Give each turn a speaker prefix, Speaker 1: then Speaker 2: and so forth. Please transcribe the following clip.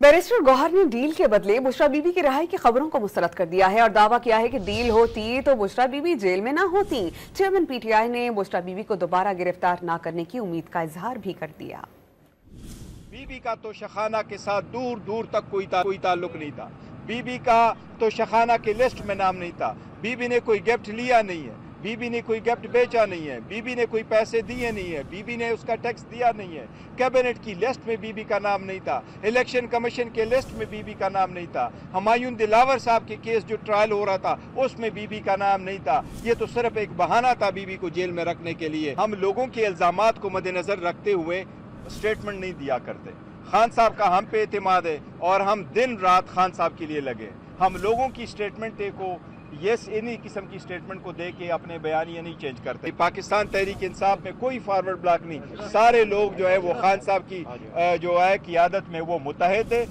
Speaker 1: Barrister Gauhar ने deal के बदले बुशरा बीबी की रिहाई की खबरों को मुस्तरद कर दिया है और दावा किया है कि डील होती तो बुशरा बीबी जेल में ना होती। चेयरमैन पीटीआई ने बुशरा बीबी को दोबारा गिरफ्तार ना करने की उम्मीद का इजहार भी कर दिया।
Speaker 2: बीबी का तो शखाना के साथ दूर दूर तक कोई ताल्लुक नहीं था। बीबी का तो शखाना के लिस्ट में नाम नहीं था। बीबी ने कोई गिफ्ट लिया नहीं है, बीबी ने कोई गिफ्ट बेचा नहीं है, बीबी ने कोई पैसे दिए नहीं है, बीबी ने उसका टैक्स दिया नहीं है। कैबिनेट की लिस्ट में बीबी का नाम नहीं था, इलेक्शन कमीशन के लिस्ट में बीबी का नाम नहीं था, हुमायूं दिलावर साहब के केस जो ट्रायल हो रहा था उसमें बीबी का नाम नहीं था। ये तो सिर्फ एक बहाना था बीबी को जेल में रखने के लिए। हम लोगों के इल्जामात को मद्देनजर रखते हुए स्टेटमेंट नहीं दिया करते। खान साहब का हम पे एतमाद है और हम दिन रात खान साहब के लिए लगे। हम लोगों की स्टेटमेंट को इन्हीं किस्म की स्टेटमेंट को दे के अपने बयानियां नहीं चेंज करते। पाकिस्तान तहरीक इंसाफ में कोई फॉरवर्ड ब्लॉक नहीं, सारे लोग जो है वो खान साहब की जो है क़ियादत में वो मुत्तहिद है।